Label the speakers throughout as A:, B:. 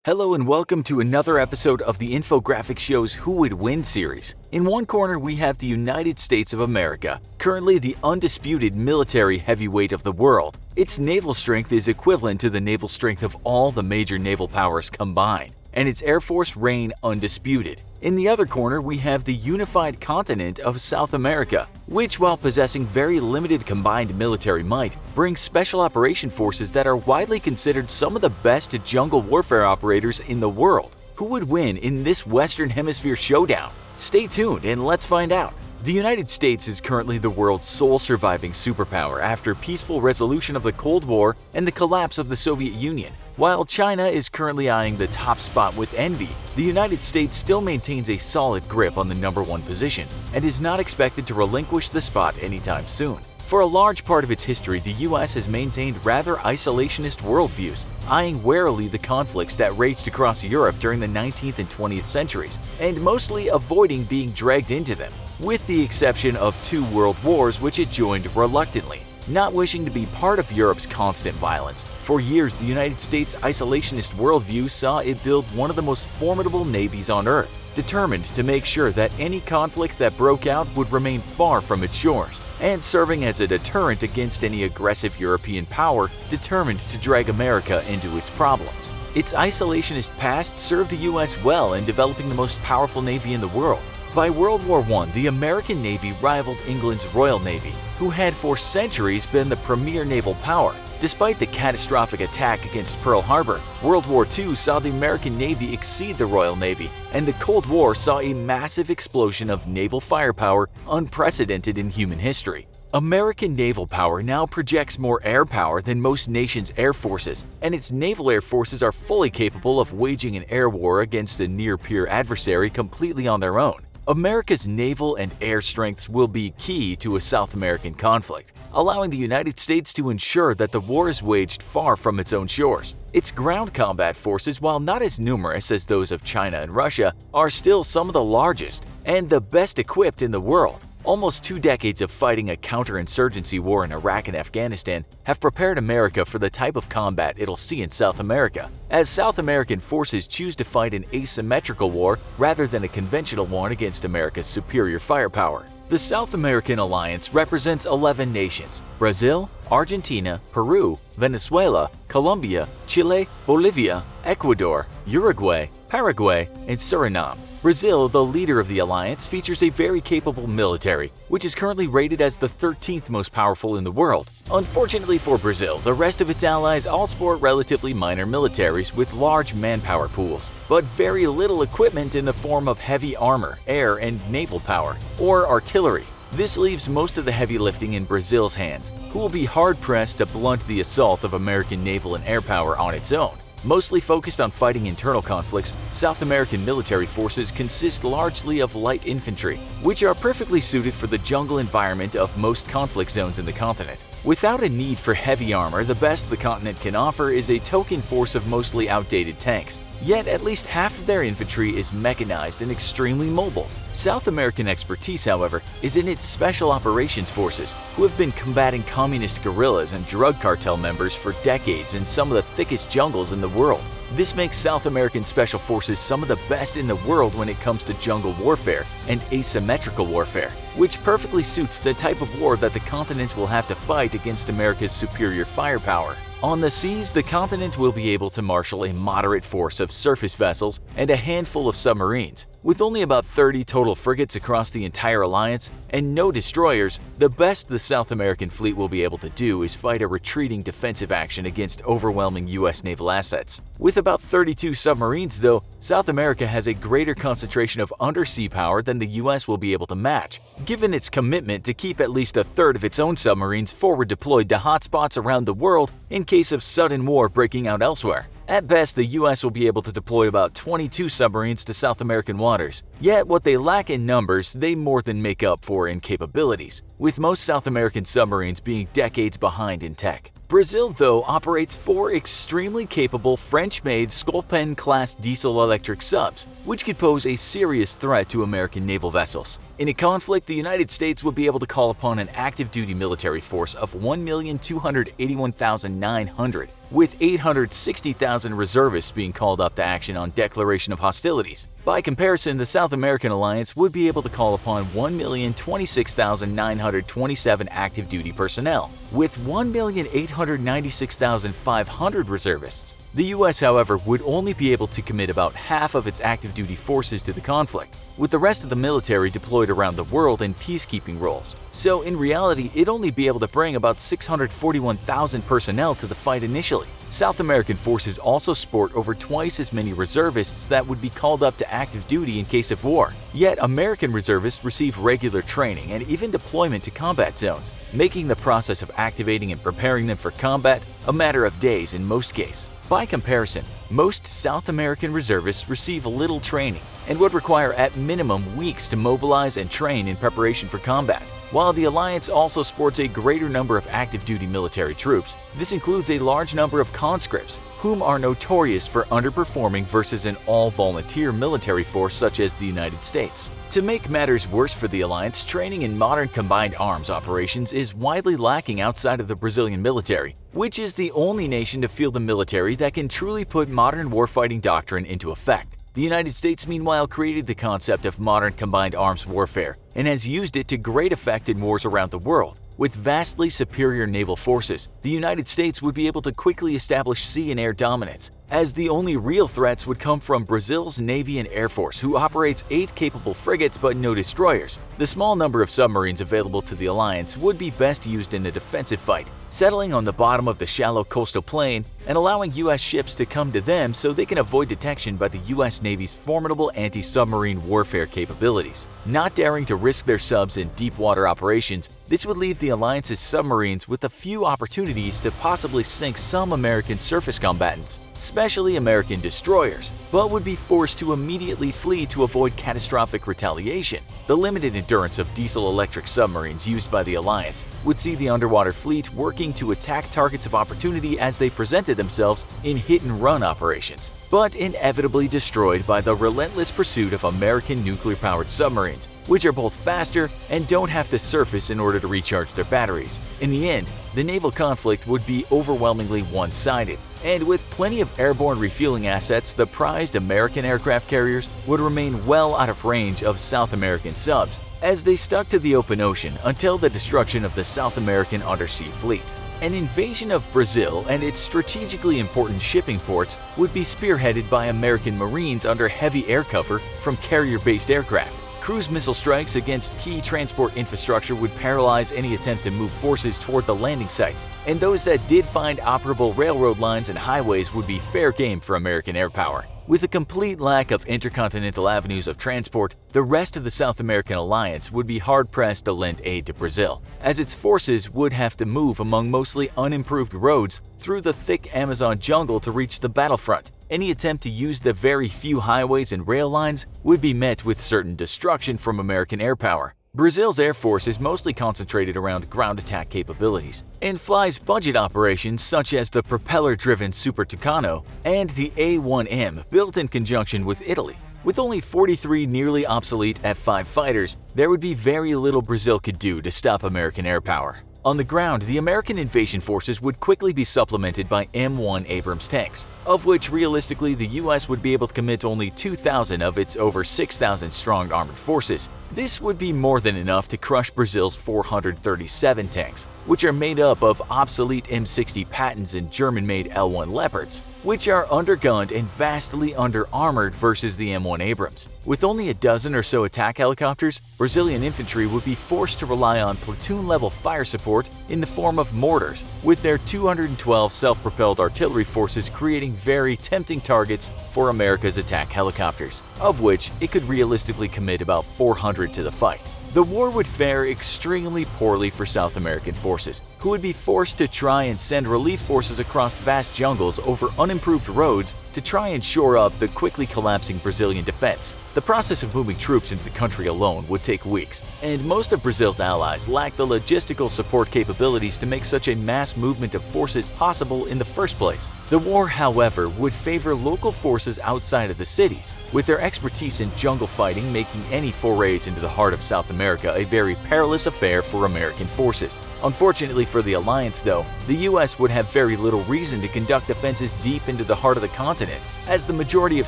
A: Hello and welcome to another episode of the Infographics show's Who Would Win series. In one corner we have the United States of America, currently the undisputed military heavyweight of the world. Its naval strength is equivalent to the naval strength of all the major naval powers combined, and its air force reign undisputed. In the other corner we have the unified continent of South America, which while possessing very limited combined military might, brings special operation forces that are widely considered some of the best jungle warfare operators in the world. Who would win in this Western Hemisphere showdown? Stay tuned and let's find out. The United States is currently the world's sole surviving superpower after peaceful resolution of the Cold War and the collapse of the Soviet Union. While China is currently eyeing the top spot with envy, the United States still maintains a solid grip on the #1 position and is not expected to relinquish the spot anytime soon. For a large part of its history, the US has maintained rather isolationist worldviews, eyeing warily the conflicts that raged across Europe during the 19th and 20th centuries, and mostly avoiding being dragged into them, with the exception of 2 world wars which it joined reluctantly. Not wishing to be part of Europe's constant violence, for years the United States' isolationist worldview saw it build one of the most formidable navies on Earth, determined to make sure that any conflict that broke out would remain far from its shores, and serving as a deterrent against any aggressive European power determined to drag America into its problems. Its isolationist past served the US well in developing the most powerful navy in the world. By World War I, the American Navy rivaled England's Royal Navy, who had for centuries been the premier naval power. Despite the catastrophic attack against Pearl Harbor, World War II saw the American Navy exceed the Royal Navy, and the Cold War saw a massive explosion of naval firepower unprecedented in human history. American naval power now projects more air power than most nations' air forces, and its naval air forces are fully capable of waging an air war against a near-peer adversary completely on their own. America's naval and air strengths will be key to a South American conflict, allowing the United States to ensure that the war is waged far from its own shores. Its ground combat forces, while not as numerous as those of China and Russia, are still some of the largest and the best equipped in the world. Almost 2 decades of fighting a counterinsurgency war in Iraq and Afghanistan have prepared America for the type of combat it'll see in South America, as South American forces choose to fight an asymmetrical war rather than a conventional one against America's superior firepower. The South American alliance represents 11 nations: Brazil, Argentina, Peru, Venezuela, Colombia, Chile, Bolivia, Ecuador, Uruguay, Paraguay, and Suriname. Brazil, the leader of the alliance, features a very capable military, which is currently rated as the 13th most powerful in the world. Unfortunately for Brazil, the rest of its allies all sport relatively minor militaries with large manpower pools, but very little equipment in the form of heavy armor, air and naval power, or artillery. This leaves most of the heavy lifting in Brazil's hands, who will be hard-pressed to blunt the assault of American naval and air power on its own. Mostly focused on fighting internal conflicts, South American military forces consist largely of light infantry, which are perfectly suited for the jungle environment of most conflict zones in the continent. Without a need for heavy armor, the best the continent can offer is a token force of mostly outdated tanks. Yet at least half of their infantry is mechanized and extremely mobile. South American expertise, however, is in its special operations forces, who have been combating communist guerrillas and drug cartel members for decades in some of the thickest jungles in the world. This makes South American special forces some of the best in the world when it comes to jungle warfare and asymmetrical warfare, which perfectly suits the type of war that the continent will have to fight against America's superior firepower. On the seas, the continent will be able to marshal a moderate force of surface vessels and a handful of submarines. With only about 30 total frigates across the entire alliance and no destroyers, the best the South American fleet will be able to do is fight a retreating defensive action against overwhelming US naval assets. With about 32 submarines, though, South America has a greater concentration of undersea power than the US will be able to match, given its commitment to keep at least a third of its own submarines forward deployed to hotspots around the world in case of sudden war breaking out elsewhere. At best, the US will be able to deploy about 22 submarines to South American waters. Yet what they lack in numbers, they more than make up for in capabilities, with most South American submarines being decades behind in tech. Brazil, though, operates 4 extremely capable French-made Sculpin-class diesel-electric subs, which could pose a serious threat to American naval vessels. In a conflict, the United States would be able to call upon an active-duty military force of 1,281,900, with 860,000 reservists being called up to action on declaration of hostilities. By comparison, the South American alliance would be able to call upon 1,026,927 active-duty personnel, with 1,896,500 reservists. The U.S., however, would only be able to commit about half of its active-duty forces to the conflict, with the rest of the military deployed around the world in peacekeeping roles. So in reality, it'd only be able to bring about 641,000 personnel to the fight initially. South American forces also sport over twice as many reservists that would be called up to active duty in case of war. Yet American reservists receive regular training and even deployment to combat zones, making the process of activating and preparing them for combat a matter of days in most cases. By comparison, most South American reservists receive little training and would require at minimum weeks to mobilize and train in preparation for combat. While the alliance also sports a greater number of active-duty military troops, this includes a large number of conscripts, whom are notorious for underperforming versus an all-volunteer military force such as the United States. To make matters worse for the alliance, training in modern combined arms operations is widely lacking outside of the Brazilian military, which is the only nation to field a military that can truly put modern warfighting doctrine into effect. The United States, meanwhile, created the concept of modern combined arms warfare and has used it to great effect in wars around the world. With vastly superior naval forces, the United States would be able to quickly establish sea and air dominance, as the only real threats would come from Brazil's Navy and Air Force, who operates 8 capable frigates but no destroyers. The small number of submarines available to the alliance would be best used in a defensive fight, settling on the bottom of the shallow coastal plain and allowing U.S. ships to come to them so they can avoid detection by the U.S. Navy's formidable anti-submarine warfare capabilities. Not daring to risk their subs in deep water operations, this would leave the alliance's submarines with a few opportunities to possibly sink some American surface combatants, especially American destroyers, but would be forced to immediately flee to avoid catastrophic retaliation. The limited endurance of diesel-electric submarines used by the alliance would see the underwater fleet working to attack targets of opportunity as they presented themselves in hit-and-run operations, but inevitably destroyed by the relentless pursuit of American nuclear-powered submarines, which are both faster and don't have to surface in order to recharge their batteries. In the end, the naval conflict would be overwhelmingly one-sided, and with plenty of airborne refueling assets, the prized American aircraft carriers would remain well out of range of South American subs, as they stuck to the open ocean until the destruction of the South American undersea fleet. An invasion of Brazil and its strategically important shipping ports would be spearheaded by American Marines under heavy air cover from carrier-based aircraft. Cruise missile strikes against key transport infrastructure would paralyze any attempt to move forces toward the landing sites, and those that did find operable railroad lines and highways would be fair game for American air power. With a complete lack of intercontinental avenues of transport, the rest of the South American alliance would be hard-pressed to lend aid to Brazil, as its forces would have to move among mostly unimproved roads through the thick Amazon jungle to reach the battlefront. Any attempt to use the very few highways and rail lines would be met with certain destruction from American air power. Brazil's air force is mostly concentrated around ground attack capabilities and flies budget operations such as the propeller-driven Super Tucano and the A-1M built in conjunction with Italy. With only 43 nearly obsolete F-5 fighters, there would be very little Brazil could do to stop American air power. On the ground, the American invasion forces would quickly be supplemented by M1 Abrams tanks, of which realistically the US would be able to commit only 2,000 of its over 6,000 strong armored forces. This would be more than enough to crush Brazil's 437 tanks, which are made up of obsolete M60 Pattons and German-made L1 Leopards, which are undergunned and vastly under-armored versus the M1 Abrams. With only a dozen or so attack helicopters, Brazilian infantry would be forced to rely on platoon-level fire support in the form of mortars, with their 212 self-propelled artillery forces creating very tempting targets for America's attack helicopters, of which it could realistically commit about 400 to the fight. The war would fare extremely poorly for South American forces, who would be forced to try and send relief forces across vast jungles over unimproved roads to try and shore up the quickly collapsing Brazilian defense. The process of moving troops into the country alone would take weeks, and most of Brazil's allies lack the logistical support capabilities to make such a mass movement of forces possible in the first place. The war, however, would favor local forces outside of the cities, with their expertise in jungle fighting making any forays into the heart of South America a very perilous affair for American forces. Unfortunately for the alliance, though, the US would have very little reason to conduct offenses deep into the heart of the continent, as the majority of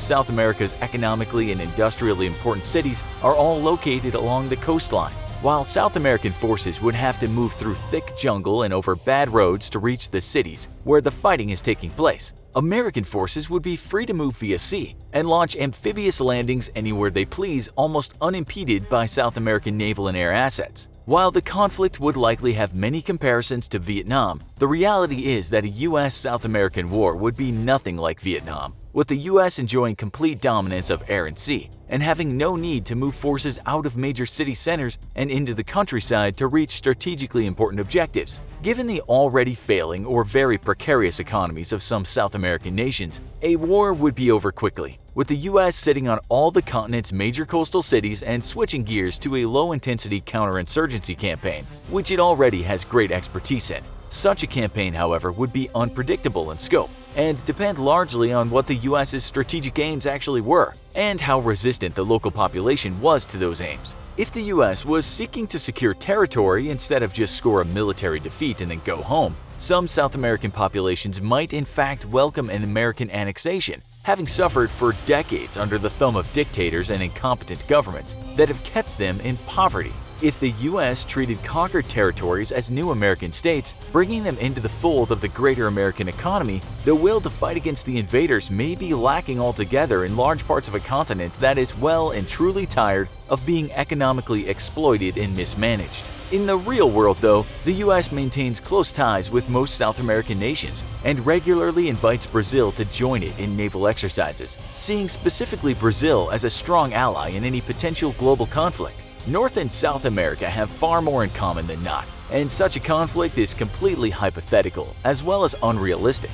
A: South America's economically and industrially important cities are all located along the coastline, while South American forces would have to move through thick jungle and over bad roads to reach the cities where the fighting is taking place. American forces would be free to move via sea and launch amphibious landings anywhere they please, almost unimpeded by South American naval and air assets. While the conflict would likely have many comparisons to Vietnam, the reality is that a US-South American war would be nothing like Vietnam, with the US enjoying complete dominance of air and sea, and having no need to move forces out of major city centers and into the countryside to reach strategically important objectives. Given the already failing or very precarious economies of some South American nations, a war would be over quickly, with the US sitting on all the continent's major coastal cities and switching gears to a low-intensity counterinsurgency campaign, which it already has great expertise in. Such a campaign, however, would be unpredictable in scope and depend largely on what the US's strategic aims actually were and how resistant the local population was to those aims. If the US was seeking to secure territory instead of just score a military defeat and then go home, some South American populations might in fact welcome an American annexation, having suffered for decades under the thumb of dictators and incompetent governments that have kept them in poverty. If the US treated conquered territories as new American states, bringing them into the fold of the greater American economy, the will to fight against the invaders may be lacking altogether in large parts of a continent that is well and truly tired of being economically exploited and mismanaged. In the real world, though, the US maintains close ties with most South American nations and regularly invites Brazil to join it in naval exercises, seeing specifically Brazil as a strong ally in any potential global conflict. North and South America have far more in common than not, and such a conflict is completely hypothetical as well as unrealistic.